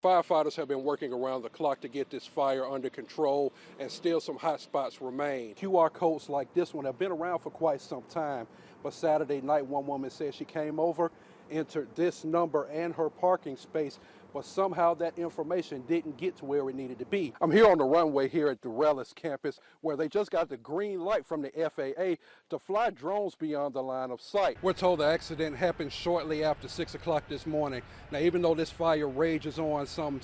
Firefighters have been working around the clock to get this fire under control, and still some hot spots remain. QR codes like this one have been around for quite some time, but Saturday night one woman said she came over, entered this number and her parking space, but somehow that information didn't get to where it needed to be. I'm here on the runway here at the Relish campus, where they just got the green light from the FAA to fly drones beyond the line of sight. We're told the accident happened shortly after 6 o'clock this morning. Now, even though this fire rages on some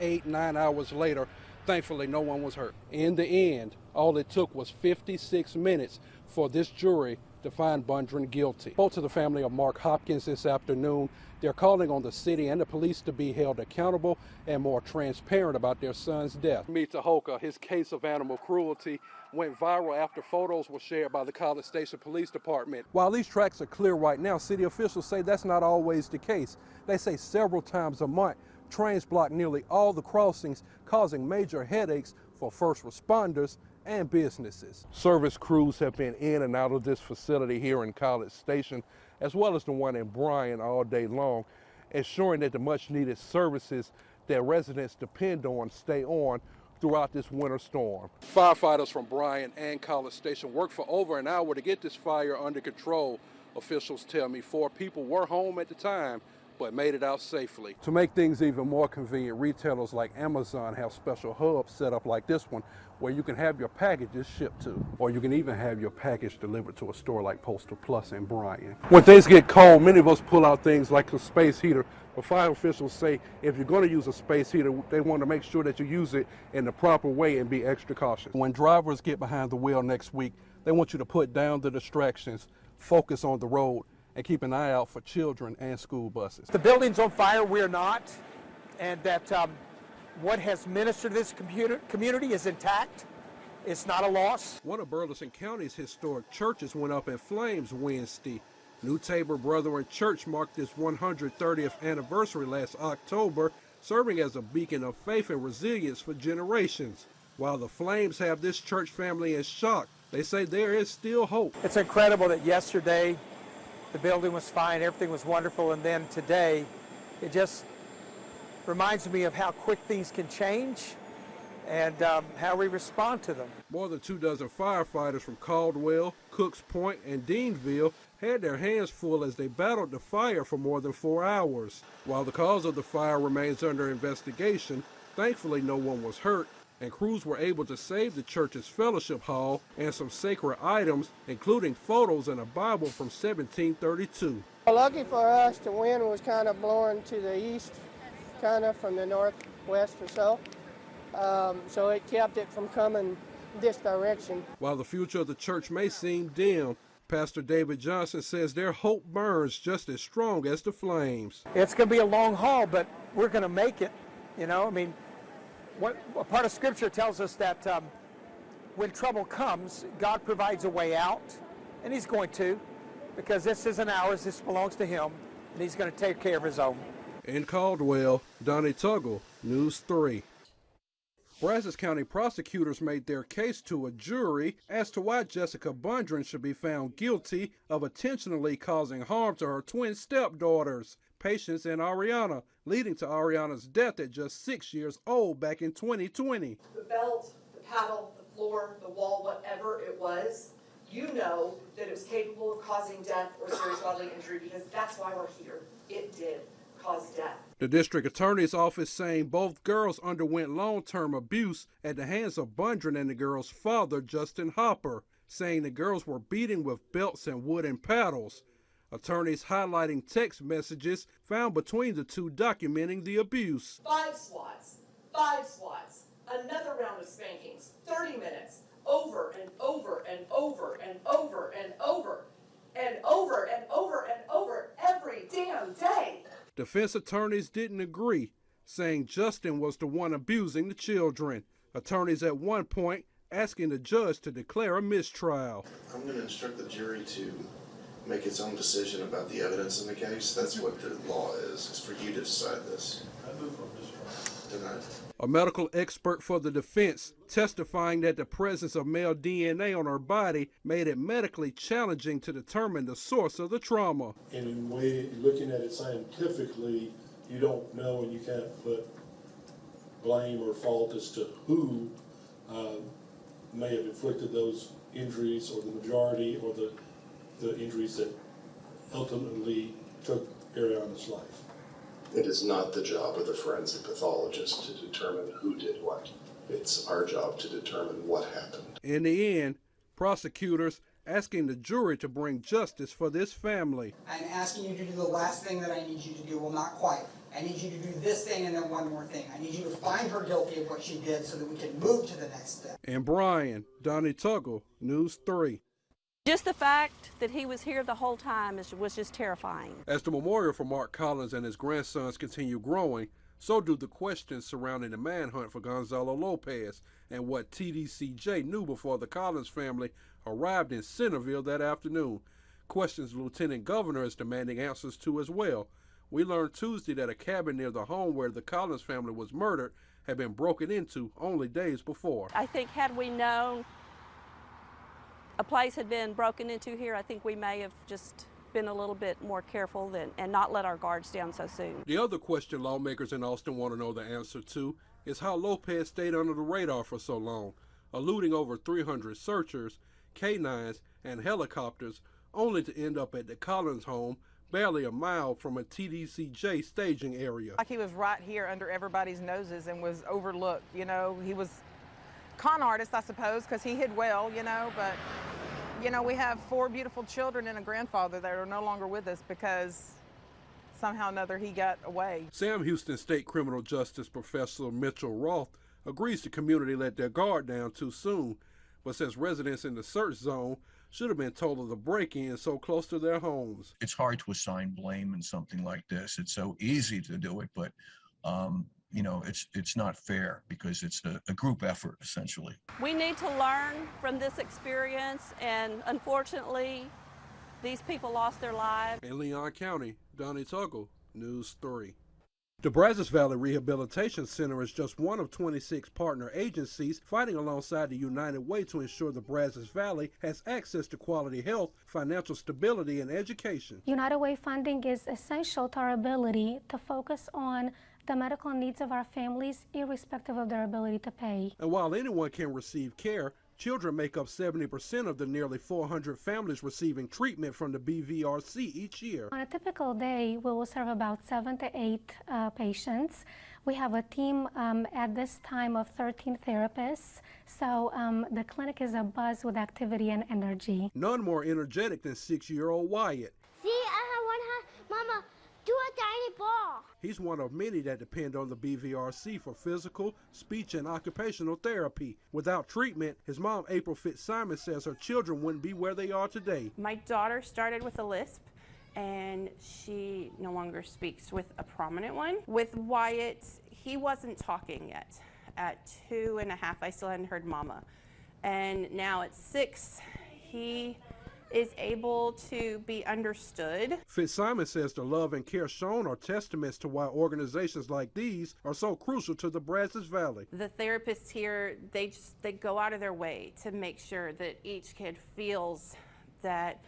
8-9 hours later, thankfully no one was hurt. In the end, all it took was 56 minutes for this jury to find Bundren guilty. Spoke to the family of Mark Hopkins this afternoon. They're calling on the city and the police to be held accountable and more transparent about their son's death. Meet Tahoka. His case of animal cruelty went viral after photos were shared by the College Station Police Department. While these tracks are clear right now, city officials say that's not always the case. They say several times a month, trains block nearly all the crossings, causing major headaches for first responders and businesses. Service crews have been in and out of this facility here in College Station, as well as the one in Bryan, all day long, ensuring that the much needed services that residents depend on stay on throughout this winter storm. Firefighters from Bryan and College Station worked for over an hour to get this fire under control. Officials tell me 4 people were home at the time, but made it out safely. To make things even more convenient, retailers like Amazon have special hubs set up like this one, where you can have your packages shipped to, or you can even have your package delivered to a store like Postal Plus in Bryan. When things get cold, many of us pull out things like a space heater, but fire officials say if you're going to use a space heater, they want to make sure that you use it in the proper way and be extra cautious. When drivers get behind the wheel next week, they want you to put down the distractions, focus on the road, and keep an eye out for children and school buses. The building's on fire, we're not, and that what has ministered to this community is intact. It's not a loss. One of Burleson County's historic churches went up in flames Wednesday. New Tabor Brethren Church marked its 130th anniversary last October, serving as a beacon of faith and resilience for generations. While the flames have this church family in shock, they say there is still hope. It's incredible that yesterday the building was fine, everything was wonderful, and then today it just reminds me of how quick things can change and how we respond to them. More than 24 firefighters from Caldwell, Cooks Point, and Deanville had their hands full as they battled the fire for more than 4 hours. While the cause of the fire remains under investigation, thankfully no one was hurt, and crews were able to save the church's fellowship hall and some sacred items, including photos and a Bible from 1732. Lucky for us, the wind was kind of blowing to the east, kind of from the northwest or so. So it kept it from coming this direction. While the future of the church may seem dim, Pastor David Johnson says their hope burns just as strong as the flames. It's going to be a long haul, but we're going to make it. You know, I mean, a part of Scripture tells us that when trouble comes, God provides a way out, and He's going to, because this isn't ours, this belongs to Him, and He's going to take care of His own. In Caldwell, Donnie Tuggle, News 3. Brazos County prosecutors made their case to a jury as to why Jessica Bundren should be found guilty of intentionally causing harm to her twin stepdaughters, Patience and Ariana, leading to Ariana's death at just 6 years old back in 2020. The belt, the paddle, the floor, the wall, whatever it was, you know that it was capable of causing death or serious bodily injury, because that's why we're here. It did cause death. The district attorney's office saying both girls underwent long-term abuse at the hands of Bundren and the girls' father, Justin Hopper, saying the girls were beaten with belts and wooden paddles. Attorneys highlighting text messages found between the two documenting the abuse. 5 swats, another round of spankings, 30 minutes, over and over and over and over and over and over and over and over every damn day. Defense attorneys didn't agree, saying Justin was the one abusing the children. Attorneys at one point asking the judge to declare a mistrial. I'm going to instruct the jury to make its own decision about the evidence in the case. That's what the law is for you to decide this. I move for mistrial. Denied. A medical expert for the defense testifying that the presence of male DNA on her body made it medically challenging to determine the source of the trauma. And in a way, looking at it scientifically, you don't know and you can't put blame or fault as to who may have inflicted those injuries, or the majority, or the injuries that ultimately took Ariana's life. It is not the job of the forensic pathologist to determine who did what. It's our job to determine what happened. In the end, prosecutors asking the jury to bring justice for this family. I'm asking you to do the last thing that I need you to do. Well, not quite. I need you to do this thing and then one more thing. I need you to find her guilty of what she did so that we can move to the next step. And Bryan, Donnie Tuggle, News 3. Just the fact that he was here the whole time was just terrifying. As the memorial for Mark Collins and his grandsons continue growing, so do the questions surrounding the manhunt for Gonzalo Lopez and what TDCJ knew before the Collins family arrived in Centerville that afternoon. Questions the Lieutenant Governor is demanding answers to as well. We learned Tuesday that a cabin near the home where the Collins family was murdered had been broken into only days before. I think had we known a place had been broken into here, I think we may have just been a little bit more careful and not let our guards down so soon. The other question lawmakers in Austin want to know the answer to is how Lopez stayed under the radar for so long, eluding over 300 searchers, K-9s, and helicopters, only to end up at the Collins home, barely a mile from a TDCJ staging area. Like he was right here under everybody's noses and was overlooked, you know. He was con artist, I suppose, because he hid well, you know, but, you know, we have 4 beautiful children and a grandfather that are no longer with us because somehow or another he got away. Sam Houston State Criminal Justice Professor Mitchell Roth agrees the community let their guard down too soon, but says residents in the search zone should have been told of the break-in so close to their homes. It's hard to assign blame in something like this. It's so easy to do it, but you know, it's not fair because it's a group effort, essentially. We need to learn from this experience, and unfortunately, these people lost their lives. In Leon County, Donnie Tuggle, News 3. The Brazos Valley Rehabilitation Center is just one of 26 partner agencies fighting alongside the United Way to ensure the Brazos Valley has access to quality health, financial stability, and education. United Way funding is essential to our ability to focus on the medical needs of our families, irrespective of their ability to pay. And while anyone can receive care, children make up 70% of the nearly 400 families receiving treatment from the BVRC each year. On a typical day, we will serve about 7 to 8 patients. We have a team at this time of 13 therapists, so the clinic is abuzz with activity and energy. None more energetic than 6-year-old Wyatt. See, I have one hand. Mama, do a tiny ball. He's one of many that depend on the BVRC for physical, speech, and occupational therapy. Without treatment, his mom, April Fitzsimon, says her children wouldn't be where they are today. My daughter started with a lisp, and she no longer speaks with a prominent one. With Wyatt, he wasn't talking yet. At 2.5, I still hadn't heard mama. And now at 6, he is able to be understood. Fitzsimon says the love and care shown are testaments to why organizations like these are so crucial to the Brazos Valley. The therapists here, they go out of their way to make sure that each kid feels that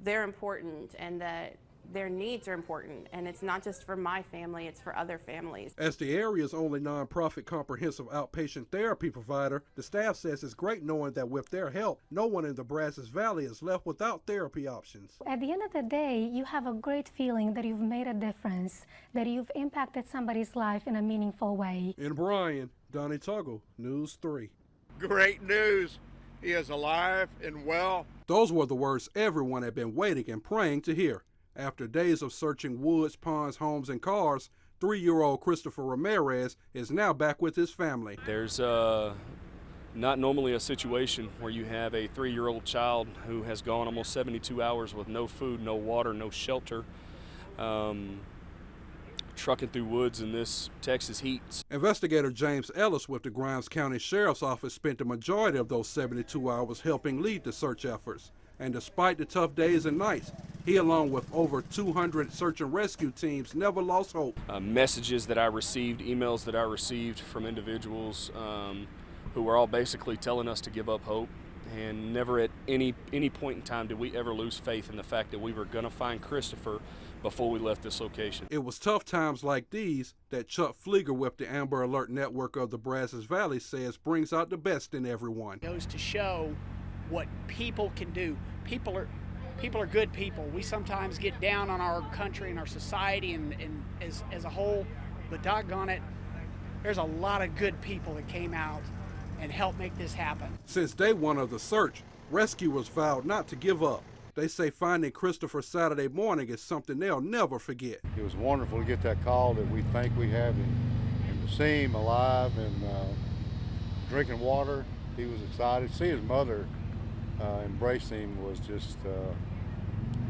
they're important and that their needs are important, and it's not just for my family, it's for other families. As the area's only nonprofit comprehensive outpatient therapy provider, the staff says it's great knowing that with their help, no one in the Brazos Valley is left without therapy options. At the end of the day, you have a great feeling that you've made a difference, that you've impacted somebody's life in a meaningful way. In Bryan, Donnie Tuggle, News 3. Great news! He is alive and well. Those were the words everyone had been waiting and praying to hear. After days of searching woods, ponds, homes, and cars, 3-year-old Christopher Ramirez is now back with his family. There's not normally a situation where you have a 3-year-old child who has gone almost 72 hours with no food, no water, no shelter, trucking through woods in this Texas heat. Investigator James Ellis with the Grimes County Sheriff's Office spent the majority of those 72 hours helping lead the search efforts. And despite the tough days and nights, he, along with over 200 search and rescue teams, never lost hope. Messages that I received, emails that I received from individuals who were all basically telling us to give up hope. And never at any point in time did we ever lose faith in the fact that we were going to find Christopher before we left this location. It was tough times like these that Chuck Flieger with the Amber Alert Network of the Brazos Valley says brings out the best in everyone. It goes to show what people can do. People are good people. We sometimes get down on our country and our society and as a whole, but doggone it, there's a lot of good people that came out and helped make this happen. Since day one of the search, rescuers vowed not to give up. They say finding Christopher Saturday morning is something they'll never forget. It was wonderful to get that call that we think we have him, and to see him alive and drinking water. He was excited. See his mother embrace him was just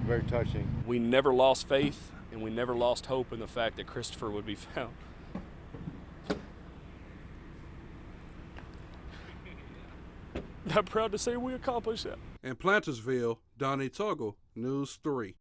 very touching. We never lost faith, and we never lost hope in the fact that Christopher would be found. I'm proud to say we accomplished that. In Plantersville, Donnie Tuggle, News 3.